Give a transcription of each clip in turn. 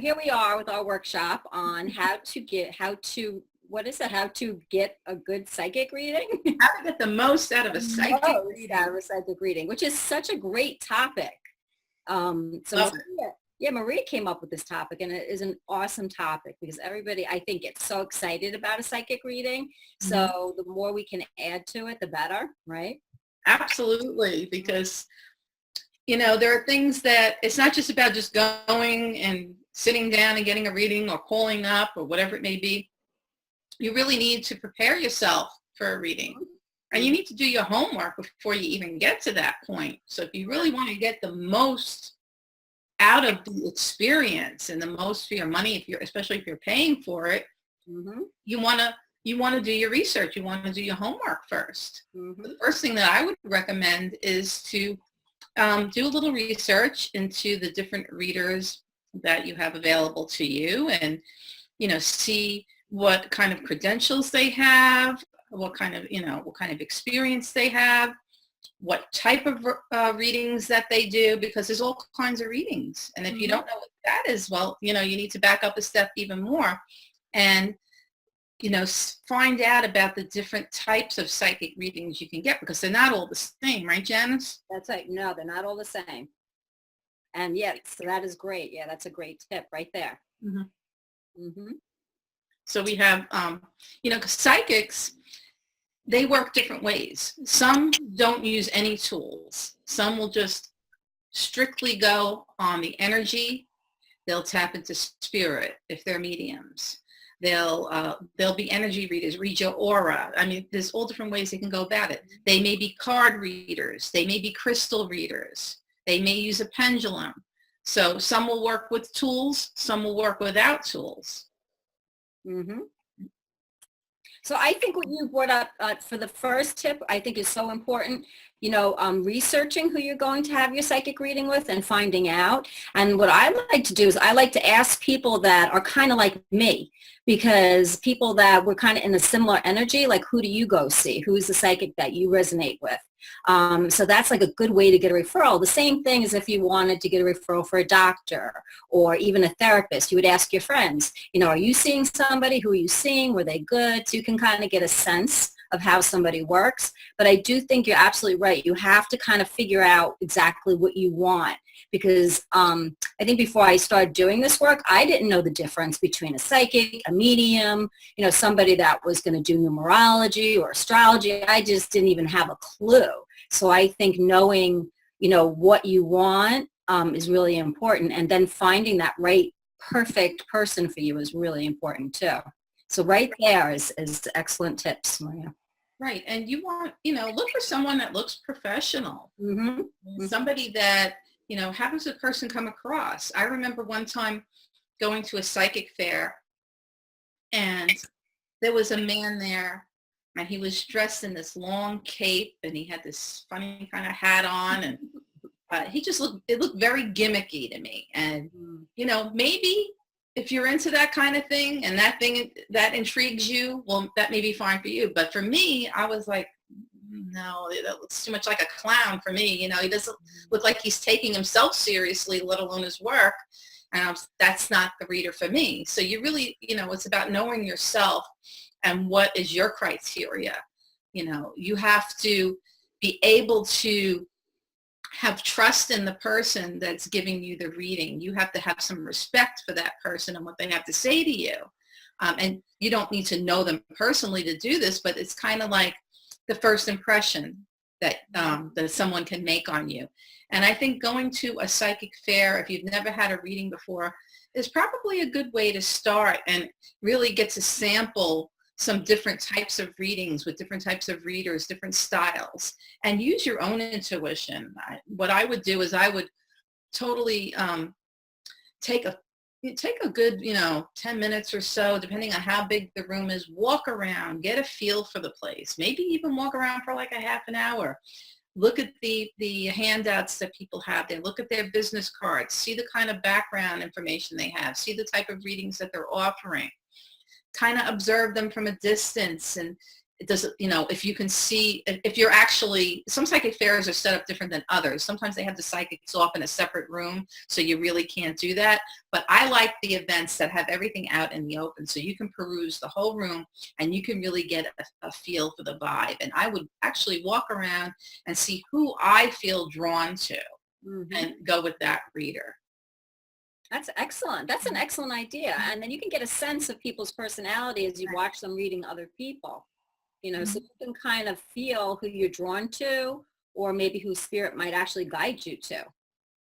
here we are with our workshop on how to get a good psychic reading. How to get the most out of a psychic reading. Out of a psychic reading, which is such a great topic. Maria came up with this topic, and it is an awesome topic because everybody, I think, gets so excited about a psychic reading. So the more we can add to it, the better, right? Absolutely, because there are things that it's not just about just going and sitting down and getting a reading or calling up or whatever it may be. You really need to prepare yourself for a reading, and you need to do your homework before you even get to that point. So if you really want to get the most out of the experience and the most for your money, especially if you're paying for it, you want to do your research. You want to do your homework first. The first thing that I would recommend is to do a little research into the different readers that you have available to you, and see what kind of credentials they have, what kind of experience they have, what type of readings that they do, because there's all kinds of readings. And if you don't know what that is, well, you need to back up a step even more and, find out about the different types of psychic readings you can get, because they're not all the same, right, Janice? That's right. No, they're not all the same. And so that is great. Yeah, that's a great tip right there. So we have, 'cause psychics, they work different ways. Some don't use any tools. Some will just strictly go on the energy. They'll tap into spirit if they're mediums. They'll be energy readers, read your aura. I mean, there's all different ways they can go about it. They may be card readers. They may be crystal readers. They may use a pendulum. So some will work with tools. Some will work without tools. So I think what you brought up for the first tip, I think is so important, researching who you're going to have your psychic reading with and finding out. And what I like to do is I like to ask people that are kind of like me, because people that were kind of in a similar energy, like, who do you go see? Who's the psychic that you resonate with? So that's like a good way to get a referral. The same thing as if you wanted to get a referral for a doctor or even a therapist. You would ask your friends, are you seeing somebody? Who are you seeing? Were they good? So you can kind of get a sense of how somebody works. But I do think you're absolutely right. You have to kind of figure out exactly what you want, because I think before I started doing this work, I didn't know the difference between a psychic, a medium, somebody that was going to do numerology or astrology. I just didn't even have a clue. So I think knowing, what you want is really important. And then finding that right, perfect person for you is really important too. So right there is excellent tips, Maria. Right. And you want, look for someone that looks professional. Somebody that, how does a person come across? I remember one time going to a psychic fair, and there was a man there, and he was dressed in this long cape, and he had this funny kind of hat on, and it looked very gimmicky to me. And, maybe if you're into that kind of thing and that intrigues you, well, that may be fine for you. But for me, I was like, no, that looks too much like a clown for me. He doesn't look like he's taking himself seriously, let alone his work. And that's not the reader for me. So you really, it's about knowing yourself and what is your criteria. You have to be able to have trust in the person that's giving you the reading. You have to have some respect for that person and what they have to say to you. And you don't need to know them personally to do this, but it's kind of like the first impression that someone can make on you. And I think going to a psychic fair, if you've never had a reading before, is probably a good way to start and really get to sample some different types of readings with different types of readers, different styles, and use your own intuition. What I would do is I would totally take a good, 10 minutes or so, depending on how big the room is, walk around, get a feel for the place, maybe even walk around for like a half an hour. Look at the handouts that people have there. Look at their business cards. See the kind of background information they have. See the type of readings that they're offering. Kind of observe them from a distance and it doesn't, if you can see, if you're actually, some psychic fairs are set up different than others. Sometimes they have the psychics off in a separate room, so you really can't do that. But I like the events that have everything out in the open, so you can peruse the whole room and you can really get a feel for the vibe. And I would actually walk around and see who I feel drawn to and go with that reader. That's excellent. That's an excellent idea. And then you can get a sense of people's personality as you watch them reading other people. So you can kind of feel who you're drawn to, or maybe who spirit might actually guide you to.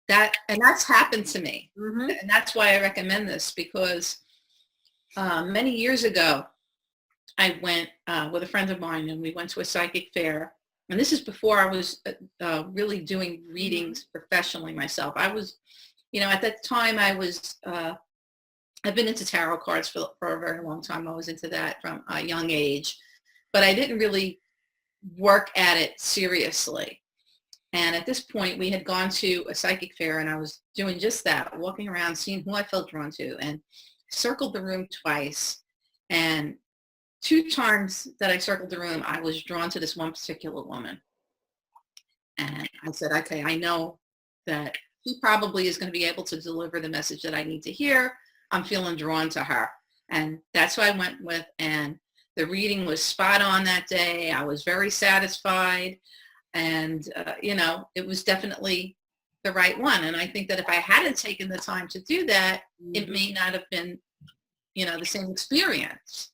That's happened to me. And that's why I recommend this, because many years ago, I went with a friend of mine, and we went to a psychic fair. And this is before I was really doing readings professionally myself. I was, at that time I was, I've been into tarot cards for a very long time. I was into that from a young age. But I didn't really work at it seriously. And at this point, we had gone to a psychic fair, and I was doing just that, walking around, seeing who I felt drawn to, and circled the room twice. And 2 times that I circled the room, I was drawn to this one particular woman. And I said, okay, I know that she probably is going to be able to deliver the message that I need to hear. I'm feeling drawn to her. And that's who I went with. And the reading was spot on that day. I was very satisfied. And, it was definitely the right one. And I think that if I hadn't taken the time to do that, it may not have been, the same experience.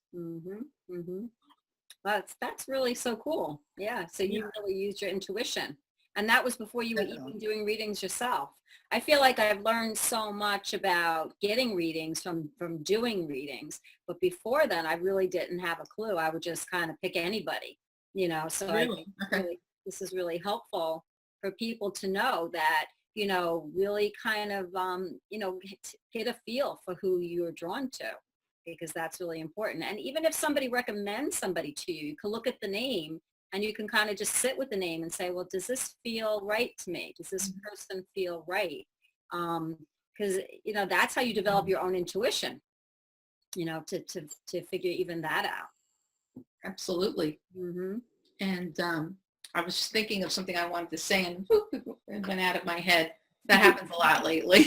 That's really so cool. Yeah. So you really used your intuition. And that was before you were even doing readings yourself. I feel like I've learned so much about getting readings from doing readings. But before then, I really didn't have a clue. I would just kind of pick anybody, So Really? I think this is really helpful for people to know that, really kind of, get a feel for who you're drawn to, because that's really important. And even if somebody recommends somebody to you, you can look at the name. And you can kind of just sit with the name and say, well, does this feel right to me? Does this person feel right? Because, that's how you develop your own intuition, to figure even that out. Absolutely. And I was just thinking of something I wanted to say, and it went out of my head. That happens a lot lately.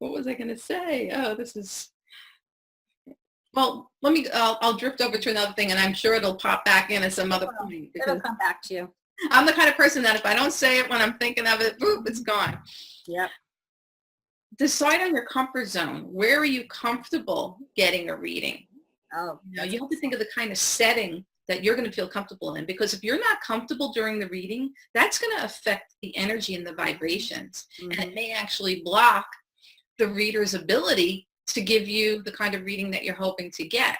What was I going to say? Oh, this is... Well, I'll drift over to another thing, and I'm sure it'll pop back in at some other point. It'll come back to you. I'm the kind of person that if I don't say it when I'm thinking of it, boop, it's gone. Yep. Decide on your comfort zone. Where are you comfortable getting a reading? Oh. You have to think of the kind of setting that you're going to feel comfortable in, because if you're not comfortable during the reading, that's going to affect the energy and the vibrations. And it may actually block the reader's ability to give you the kind of reading that you're hoping to get.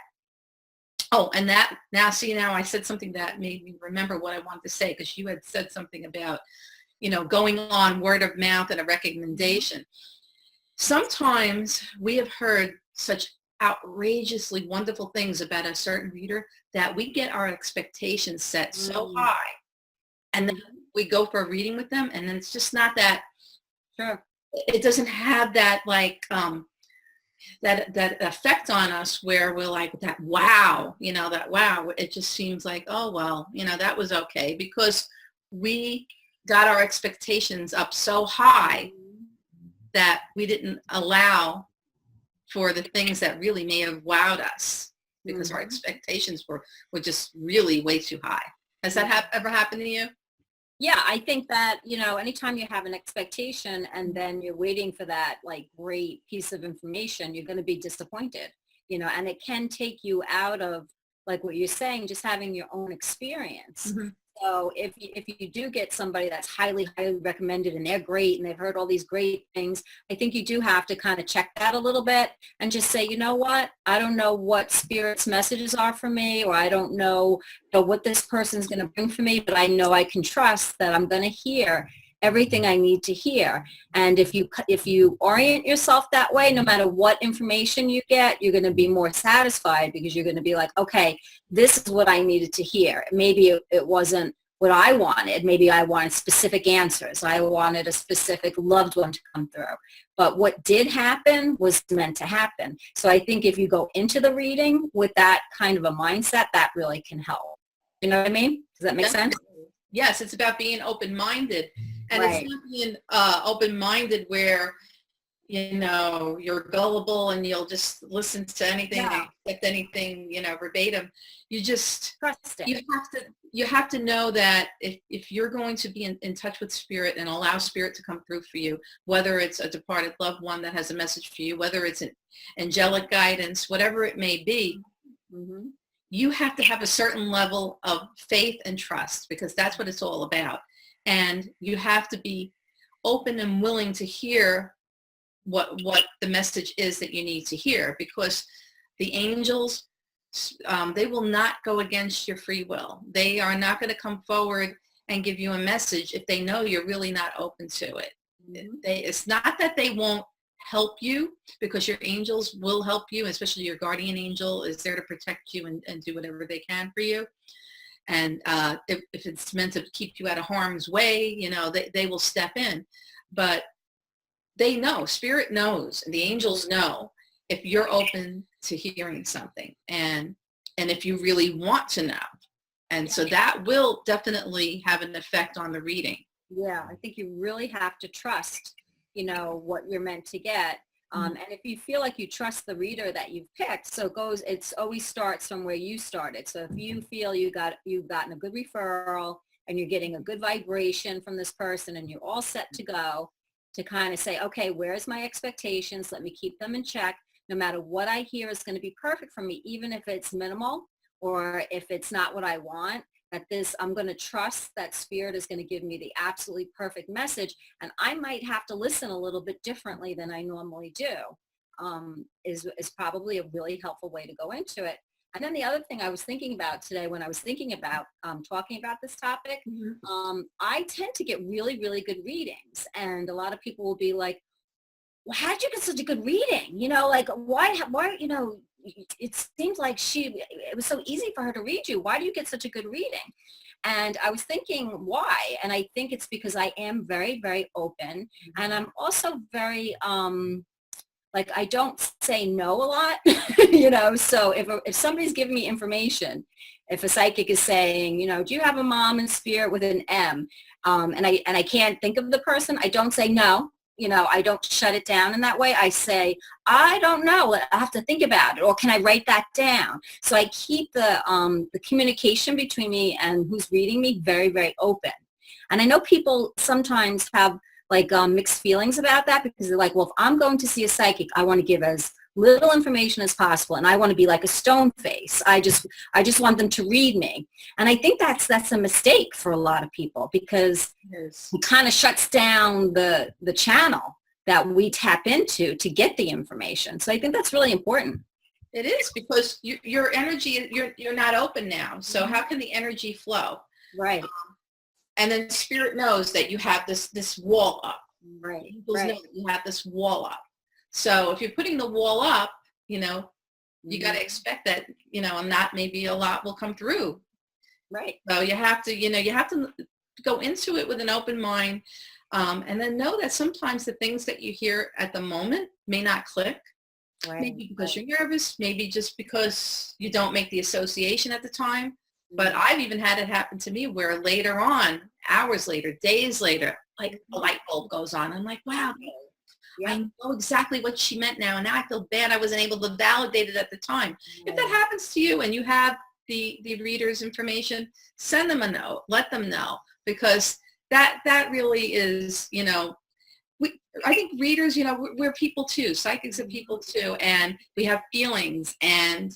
Oh, and now I said something that made me remember what I wanted to say, because you had said something about, going on word of mouth and a recommendation. Sometimes we have heard such outrageously wonderful things about a certain reader that we get our expectations set so high, and then we go for a reading with them, and then it's just not that. Sure. It doesn't have that that effect on us where we're like that wow, that wow. It just seems like, oh well, that was okay, because we got our expectations up so high that we didn't allow for the things that really may have wowed us, because our expectations were just really way too high. Has that ever happened to you? Yeah, I think that, anytime you have an expectation and then you're waiting for that great piece of information, you're going to be disappointed, and it can take you out of what you're saying, just having your own experience. So if you do get somebody that's highly, highly recommended and they're great and they've heard all these great things, I think you do have to kind of check that a little bit and just say, you know what, I don't know what spirit's messages are for me, or I don't know what this person's going to bring for me, but I know I can trust that I'm going to hear everything I need to hear. And if you orient yourself that way, no matter what information you get, you're going to be more satisfied, because you're going to be like, okay, this is what I needed to hear. Maybe it wasn't what I wanted. Maybe I wanted specific answers. I wanted a specific loved one to come through. But what did happen was meant to happen. So I think if you go into the reading with that kind of a mindset, that really can help. You know what I mean? Does that make sense? Yes, it's about being open-minded. And Right. it's not being open-minded where, you're gullible and you'll just listen to anything and accept anything, verbatim. You just, Trust it. you have to know that if you're going to be in touch with spirit and allow spirit to come through for you, whether it's a departed loved one that has a message for you, whether it's an angelic guidance, whatever it may be, you have to have a certain level of faith and trust, because that's what it's all about. And you have to be open and willing to hear what the message is that you need to hear, because the angels, they will not go against your free will. They are not going to come forward and give you a message if they know you're really not open to it. It's not that they won't help you, because your angels will help you, especially your guardian angel is there to protect you and do whatever they can for you. And if it's meant to keep you out of harm's way, they will step in. But they know, spirit knows, and the angels know if you're open to hearing something and if you really want to know. And so that will definitely have an effect on the reading. Yeah, I think you really have to trust, what you're meant to get. And if you feel like you trust the reader that you've picked, so it always starts from where you started. So if you feel you've gotten a good referral and you're getting a good vibration from this person and you're all set to go, to kind of say, okay, where's my expectations? Let me keep them in check. No matter what I hear is going to be perfect for me, even if it's minimal or if it's not what I want. I'm going to trust that spirit is going to give me the absolutely perfect message. And I might have to listen a little bit differently than I normally do, is probably a really helpful way to go into it. And then the other thing I was thinking about today when I was thinking about talking about this topic, I tend to get really, really good readings. And a lot of people will be like, well, how did you get such a good reading? Why, it seems like it was so easy for her to read you. Why do you get such a good reading? And I was thinking why? And I think it's because I am very, very open. And I'm also very, I don't say no a lot, so if somebody's giving me information, if a psychic is saying, do you have a mom in spirit with an M? And I can't think of the person, I don't say no. I don't shut it down in that way. I say, I don't know. I have to think about it. Or can I write that down? So I keep the communication between me and who's reading me very, very open. And I know people sometimes have mixed feelings about that, because they're like, well, if I'm going to see a psychic, I want to give as little information as possible, and I want to be like a stone face. I just want them to read me. And I think that's a mistake for a lot of people, because it kind of shuts down the channel that we tap into to get the information. So I think that's really important. It is, because your energy, you're not open now. So how can the energy flow? Right. And then spirit knows that you have this wall up. Right. People know that you have this wall up. So if you're putting the wall up, you got to expect that, and not maybe a lot will come through. Right. So you have to go into it with an open mind, and then know that sometimes the things that you hear at the moment may not click. Right. Maybe because you're nervous, maybe just because you don't make the association at the time. But I've even had it happen to me where later on, hours later, days later, like a light bulb goes on. I'm like, wow, I know exactly what she meant now. And now I feel bad I wasn't able to validate it at the time. If that happens to you and you have the reader's information, send them a note, let them know, because that really is, I think readers, we're people too. Psychics are people too. And we have feelings. And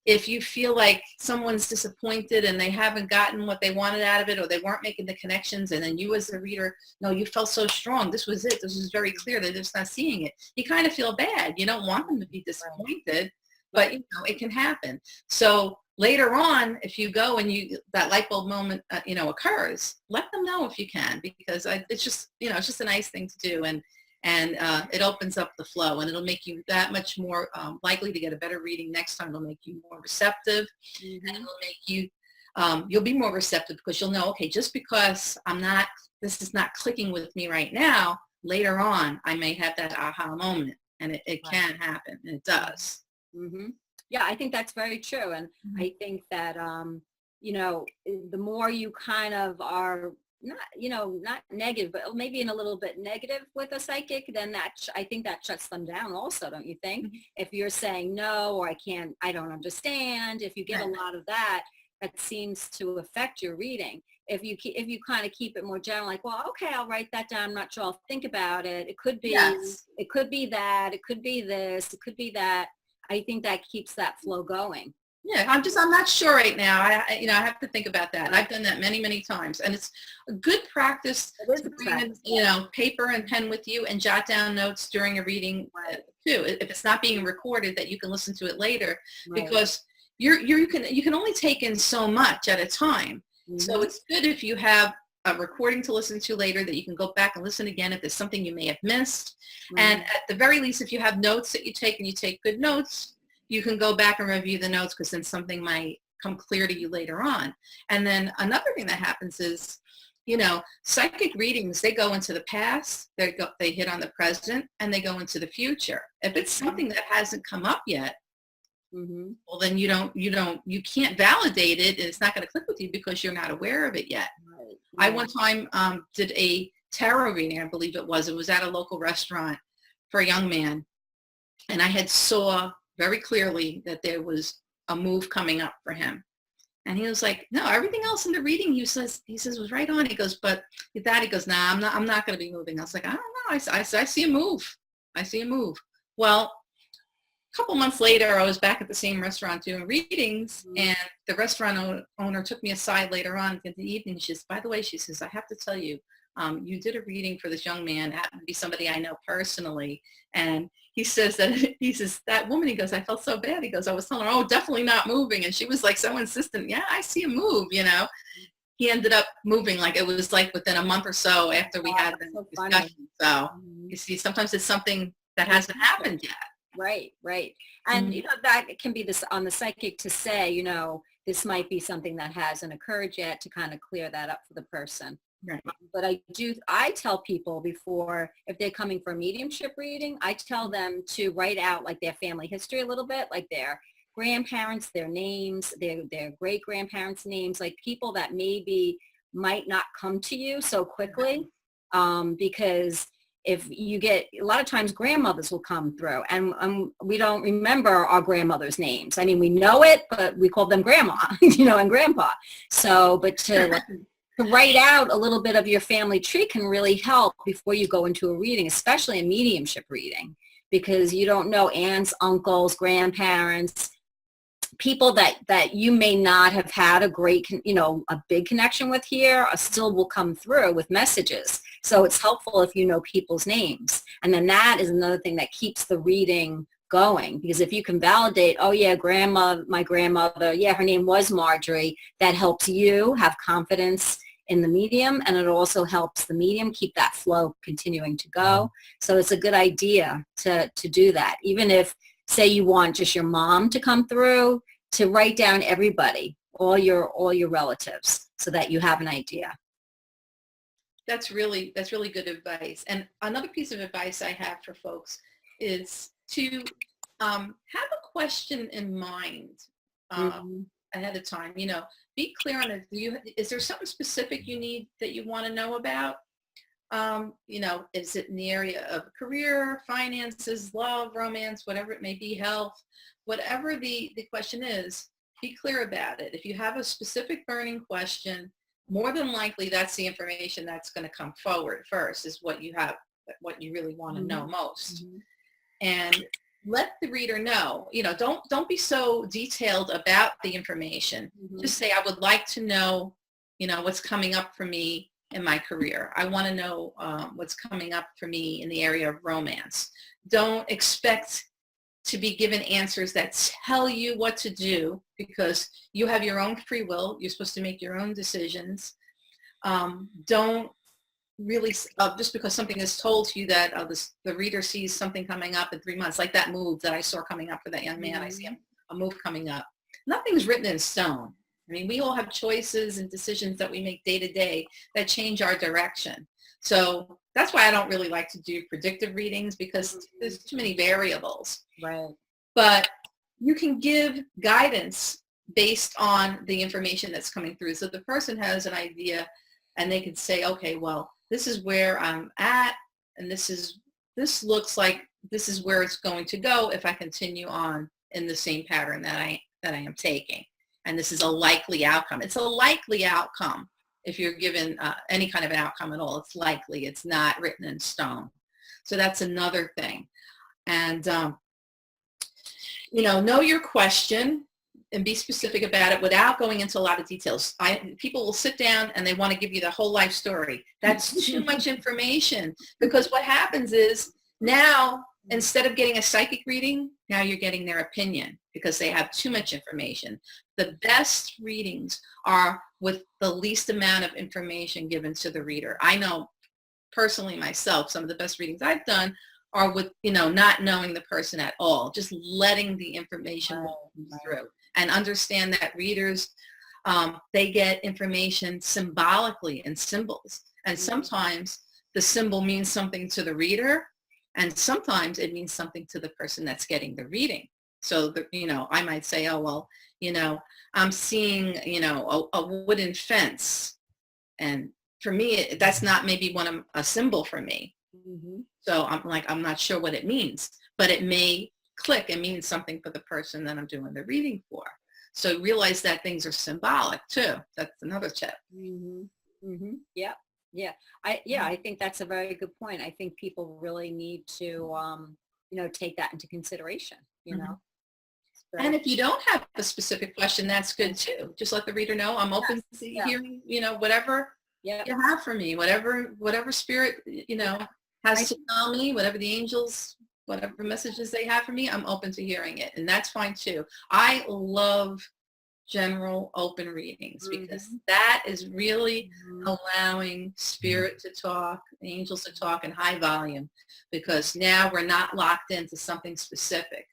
if you feel like someone's disappointed and they haven't gotten what they wanted out of it, or they weren't making the connections, and then you as the reader, no, you felt so strong. This was it. This was very clear. They're just not seeing it. You kind of feel bad. You don't want them to be disappointed, but it can happen. So later on, if you go and that light bulb moment, occurs, let them know if you can, because it's just a nice thing to do. And it opens up the flow, and it'll make you that much more likely to get a better reading next time. It'll make you more receptive, and it'll make you you'll be more receptive because you'll know, okay, just because this is not clicking with me right now, later on, I may have that aha moment, and it can happen, and it does. Mm-hmm. Yeah, I think that's very true. And I think that, the more you kind of are not negative, but maybe in a little bit negative with a psychic, then I think that shuts them down also, don't you think? If you're saying no, or I don't understand, if you get a lot of that, that seems to affect your reading. If you kind of keep it more general, like, well, okay, I'll write that down. I'm not sure. I'll think about it. It could be, it could be that, it could be this, it could be that. I think that keeps that flow going. Yeah, I'm not sure right now. I have to think about that. And I've done that many, many times. And it's a good practice to bring in, paper and pen with you and jot down notes during a reading too. If it's not being recorded, that you can listen to it later, because you can only take in so much at a time. So it's good if you have a recording to listen to later that you can go back and listen again if there's something you may have missed. And at the very least, if you have notes that you take and you take good notes, you can go back and review the notes, because then something might come clear to you later on. And then another thing that happens is, psychic readings, they go into the past, they hit on the present, and they go into the future. If it's something that hasn't come up yet, well, then you can't validate it, and it's not going to click with you because you're not aware of it yet. I one time did a tarot reading, I believe it was at a local restaurant for a young man, and I had saw very clearly that there was a move coming up for him. And he was like, no, everything else in the reading, he says was right on. He goes, but that, he goes, nah, I'm not going to be moving. I was like, I don't know. I see a move. I see a move. Well, a couple months later, I was back at the same restaurant doing readings, and the restaurant owner took me aside later on in the evening. She says, by the way, she says, I have to tell you, you did a reading for this young man, happened to be somebody I know personally. And he says that woman, he goes, I felt so bad. He goes, I was telling her, oh, definitely not moving. And she was like so insistent. Yeah, I see a move, He ended up moving, like it was like within a month or so after we had the discussion. So you see, sometimes it's something that hasn't happened yet. Right. And, that can be this on the psychic to say, this might be something that hasn't occurred yet, to kind of clear that up for the person. Right. But I tell people before, if they're coming for a mediumship reading, I tell them to write out like their family history a little bit, like their grandparents, their names, their great grandparents' names, like people that maybe might not come to you so quickly, because if you get, a lot of times grandmothers will come through, and we don't remember our grandmother's names. I mean, we know it, but we call them grandma, and grandpa. So, but to write out a little bit of your family tree can really help before you go into a reading, especially a mediumship reading, because you don't know aunts, uncles, grandparents, people that you may not have had a great, a big connection with here, still will come through with messages. So it's helpful if you know people's names. And then that is another thing that keeps the reading going, because if you can validate, oh yeah, my grandmother, yeah, her name was Marjorie, that helps you have confidence in the medium, and it also helps the medium keep that flow continuing to go. So it's a good idea to do that. Even if, say, you want just your mom to come through, to write down everybody, all your relatives, so that you have an idea. That's really good advice. And another piece of advice I have for folks is to have a question in mind ahead of time. Be clear on it. Is there something specific you need that you want to know about? Is it in the area of career, finances, love, romance, whatever it may be, health, whatever the question is, be clear about it. If you have a specific burning question, more than likely that's the information that's going to come forward first, is what you really want to know most. And let the reader know, don't be so detailed about the information. Just say, I would like to know, what's coming up for me in my career. I want to know what's coming up for me in the area of romance. Don't expect to be given answers that tell you what to do, because you have your own free will. You're supposed to make your own decisions. Don't really, just because something is told to you that the reader sees something coming up in 3 months, like that move that I saw coming up for that young man. I see a move coming up. Nothing's written in stone. I mean, we all have choices and decisions that we make day to day that change our direction. So that's why I don't really like to do predictive readings, because there's too many variables. Right. But you can give guidance based on the information that's coming through. So the person has an idea and they can say, okay, well, this is where I'm at, and this looks like this is where it's going to go if I continue on in the same pattern that I am taking. And this is a likely outcome. It's a likely outcome. If you're given any kind of an outcome at all, it's likely. It's not written in stone. So that's another thing. And, know your question and be specific about it without going into a lot of details. People will sit down and they want to give you the whole life story. That's too much information, because what happens is now, instead of getting a psychic reading, now you're getting their opinion because they have too much information. The best readings are with the least amount of information given to the reader. I know personally myself, some of the best readings I've done are with, not knowing the person at all, just letting the information roll through, and understand that readers, they get information symbolically in symbols. And sometimes the symbol means something to the reader, and sometimes it means something to the person that's getting the reading. So, I might say, oh, well, I'm seeing, a wooden fence. And for me, that's not maybe a symbol for me. Mm-hmm. So I'm not sure what it means, but it may click and mean something for the person that I'm doing the reading for. So realize that things are symbolic too. That's another tip. Mm-hmm. Mm-hmm. Yeah. Yeah. I think that's a very good point. I think people really need to, take that into consideration, Mm-hmm. So, and if you don't have a specific question, that's good too. Just let the reader know I'm open to hearing, whatever you have for me, whatever spirit, has to tell me, whatever the angels, whatever messages they have for me, I'm open to hearing it. And that's fine too. I love general open readings, because that is really allowing spirit to talk, angels to talk in high volume, because now we're not locked into something specific.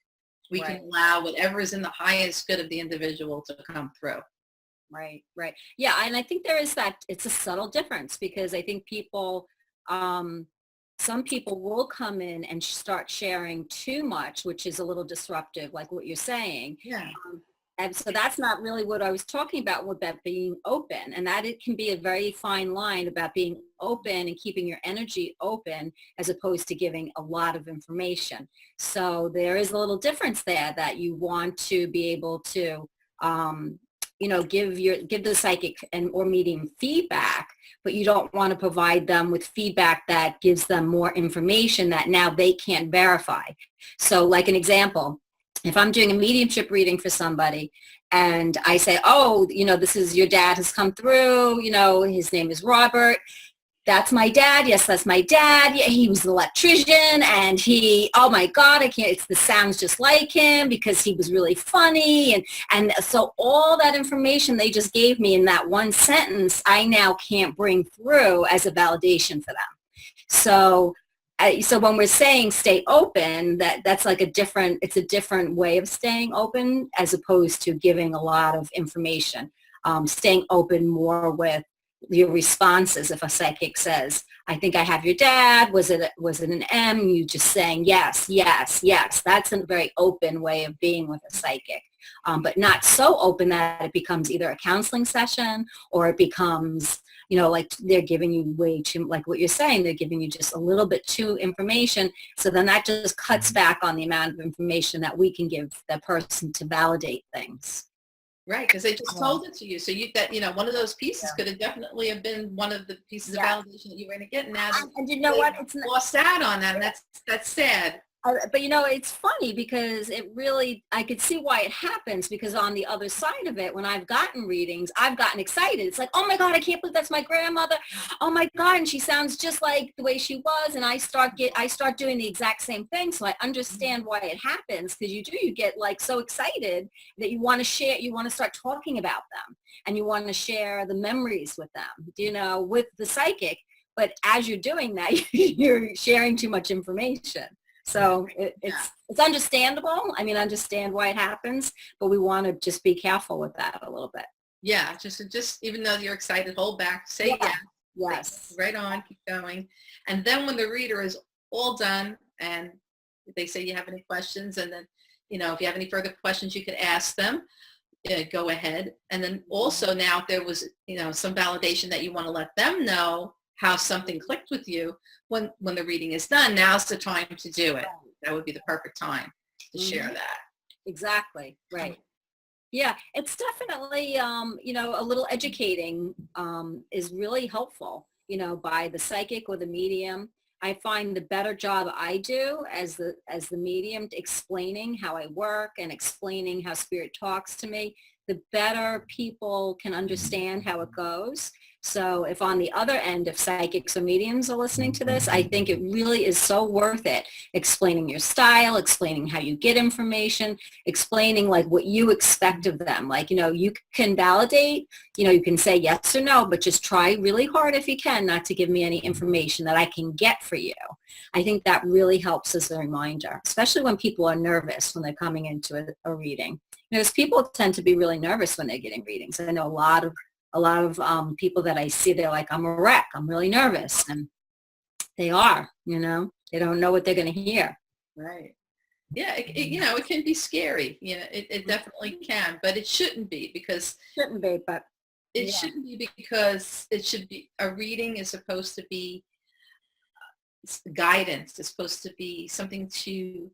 We can allow whatever is in the highest good of the individual to come through. Right. Yeah. And I think there is it's a subtle difference, because I think people, some people will come in and start sharing too much, which is a little disruptive, like what you're saying. Yeah. And so that's not really what I was talking about with that being open, and that it can be a very fine line about being open and keeping your energy open, as opposed to giving a lot of information. So there is a little difference there, that you want to be able to, give the psychic or medium feedback, but you don't want to provide them with feedback that gives them more information that now they can't verify. So like an example, if I'm doing a mediumship reading for somebody and I say, oh, this is your dad has come through, his name is Robert. That's my dad. Yes, that's my dad. Yeah, he was an electrician, and oh my God, the sounds just like him because he was really funny. And so all that information they just gave me in that one sentence, I now can't bring through as a validation for them. So when we're saying stay open, that's like it's a different way of staying open, as opposed to giving a lot of information. Staying open more with your responses. If a psychic says, I think I have your dad, was it an M? You just saying yes, yes, yes. That's a very open way of being with a psychic. But not so open that it becomes either a counseling session, or it becomes, like they're giving you way too, like what you're saying, they're giving you just a little bit too information. So then that just cuts back on the amount of information that we can give the person to validate things. Right, because they just told it to you. So one of those pieces could have definitely have been one of the pieces of validation that you were going to get. And now and you know what? It's lost out on that, and that's sad. But it's funny, because I could see why it happens, because on the other side of it, when I've gotten readings, I've gotten excited. It's like, oh my God, I can't believe that's my grandmother. Oh my God. And she sounds just like the way she was. And I start doing the exact same thing. So I understand why it happens, because you get like so excited that you want to share, you want to start talking about them, and you want to share the memories with them, with the psychic. But as you're doing that, you're sharing too much information. So it's understandable. I mean, understand why it happens, but we want to just be careful with that a little bit. Yeah, just even though you're excited, hold back, say Yeah. yes, Yes. right on, keep going. And then when the reader is all done and they say you have any questions, and then, if you have any further questions, you could ask them. Go ahead. And then also now if there was, some validation that you want to let them know how something clicked with you when the reading is done, now's the time to do it. That would be the perfect time to share that. Exactly. Right. Yeah, it's definitely, a little educating is really helpful, by the psychic or the medium. I find the better job I do as the medium explaining how I work and explaining how spirit talks to me, the better people can understand how it goes. So if on the other end, if psychics or mediums are listening to this, I think it really is so worth it. Explaining your style, explaining how you get information, explaining like what you expect of them. Like, you can validate, you can say yes or no, but just try really hard if you can not to give me any information that I can get for you. I think that really helps as a reminder, especially when people are nervous when they're coming into a reading. Because people tend to be really nervous when they're getting readings. I know a lot of people that I see, they're like, I'm a wreck. I'm really nervous. And they are, they don't know what they're going to hear. Right. Yeah, it can be scary. It definitely can, but it shouldn't be because Shouldn't be, but it shouldn't be because it should be a reading is supposed to be guidance. It's supposed to be something to,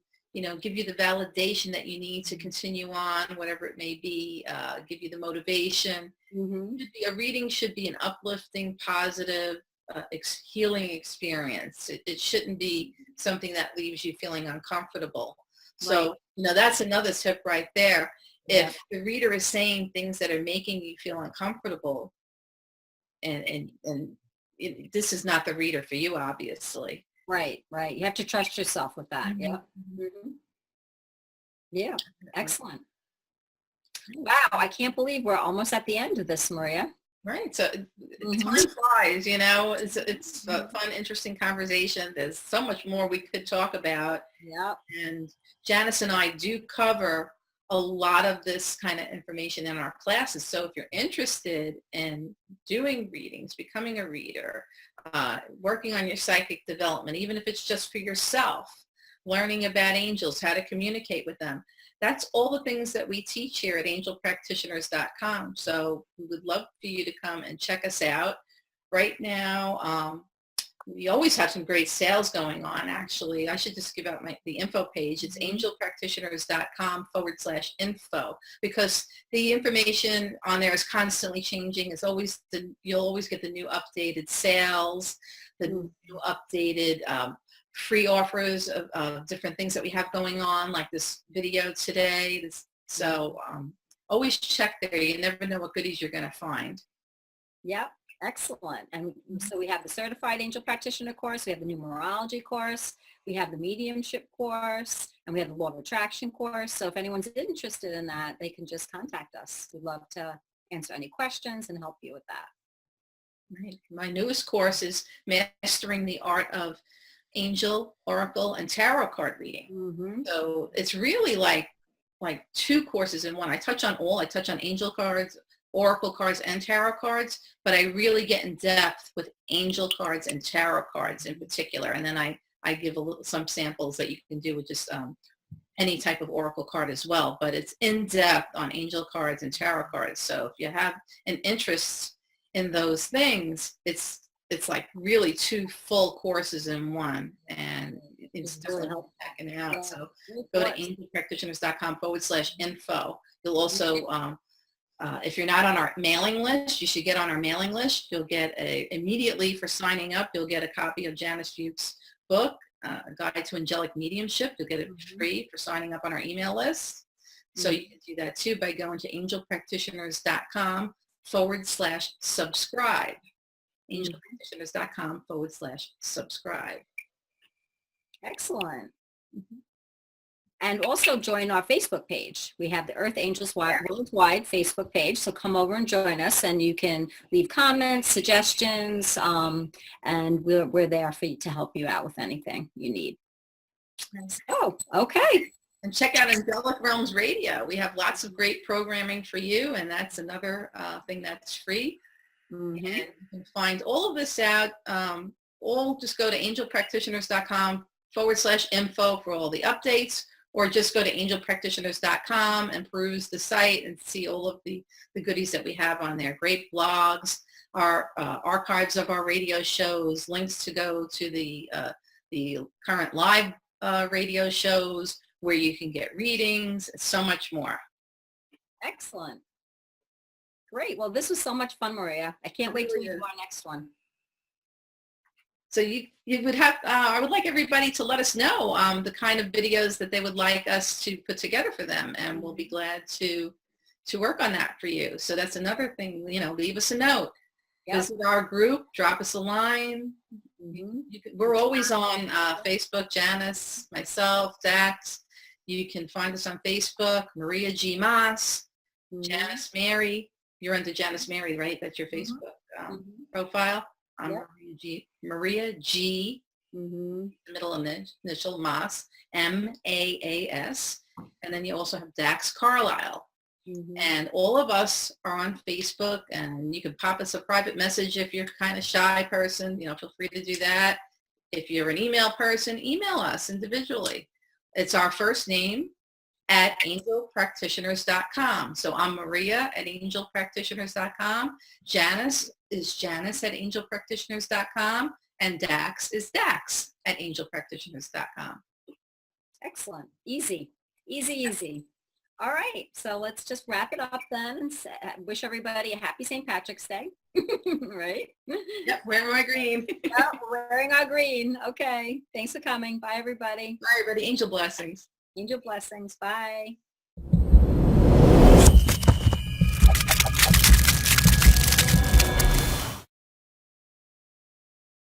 give you the validation that you need to continue on, whatever it may be, give you the motivation. A reading should be an uplifting, positive, healing experience. It shouldn't be something that leaves you feeling uncomfortable. So, that's another tip right there. If the reader is saying things that are making you feel uncomfortable, and this is not the reader for you, obviously. Right. You have to trust yourself with that. Yeah. Yeah. Excellent. Wow. I can't believe we're almost at the end of this, Maria. Right. So time flies, it's a fun, interesting conversation. There's so much more we could talk about. Yeah. And Janice and I do cover a lot of this kind of information in our classes. So if you're interested in doing readings, becoming a reader, working on your psychic development, even if it's just for yourself, learning about angels, how to communicate with them, that's all the things that we teach here at angelpractitioners.com. So we would love for you to come and check us out. Right now, we always have some great sales going on, actually. I should just give out the info page. It's angelpractitioners.com/info, because the information on there is constantly changing. You'll always get the new updated sales, the new updated free offers of different things that we have going on, like this video today. So always check there. You never know what goodies you're going to find. Yep. Excellent. And so we have the Certified Angel Practitioner course, we have the Numerology course, we have the Mediumship course, and we have the Law of Attraction course. So if anyone's interested in that, they can just contact us. We'd love to answer any questions and help you with that. Right. My newest course is Mastering the Art of Angel, Oracle, and Tarot Card Reading. So it's really like two courses in one. I touch on angel cards, oracle cards, and tarot cards, but I really get in depth with angel cards and tarot cards in particular. And then I give some samples that you can do with just any type of oracle card as well. But it's in depth on angel cards and tarot cards. So if you have an interest in those things, it's like really two full courses in one, and it's definitely helping checking out. Yeah. So go to angelpractitioners.com/info. You'll also if you're not on our mailing list, you should get on our mailing list. You'll get immediately for signing up, you'll get a copy of Janice Fuchs' book, A Guide to Angelic Mediumship. You'll get it free for signing up on our email list. So you can do that too by going to angelpractitioners.com/subscribe. angelpractitioners.com/subscribe. Excellent. And also join our Facebook page. We have the Earth Angels Worldwide Facebook page. So come over and join us, and you can leave comments, suggestions, and we're there for you to help you out with anything you need. Oh, okay. And check out Angelic Realms Radio. We have lots of great programming for you, and that's another thing that's free. Mm-hmm. And you can find all of this out. All just go to angelpractitioners.com/info for all the updates, or just go to angelpractitioners.com and peruse the site and see all of the goodies that we have on there. Great blogs, our archives of our radio shows, links to go to the current live radio shows where you can get readings, so much more. Excellent. Great. Well, this was so much fun, Maria. I can't wait till we do our next one. So you would have, I would like everybody to let us know the kind of videos that they would like us to put together for them, and we'll be glad to work on that for you. So that's another thing, leave us a note. Yep. Visit our group, drop us a line. Mm-hmm. We're always on Facebook, Janice, myself, Dax. You can find us on Facebook, Maria G. Maas, mm-hmm. Janice Mary. You're under Janice Mary, right? That's your Facebook profile. I'm yep. Maria G. Mm-hmm. Middle initial Maas, M-A-A-S. And then you also have Dax Carlisle. Mm-hmm. And all of us are on Facebook, and you can pop us a private message if you're kind of shy person. Feel free to do that. If you're an email person, email us individually. It's our first name at angelpractitioners.com. So I'm Maria at angelpractitioners.com. Janice is Janice at angelpractitioners.com. And Dax is Dax at angelpractitioners.com. Excellent. Easy. Easy, easy. All right. So let's just wrap it up then and wish everybody a happy St. Patrick's Day. Right? Yep. Wearing my green. Yep. We're wearing our green. Okay. Thanks for coming. Bye, everybody. Bye, everybody. Angel blessings. Angel blessings. Bye.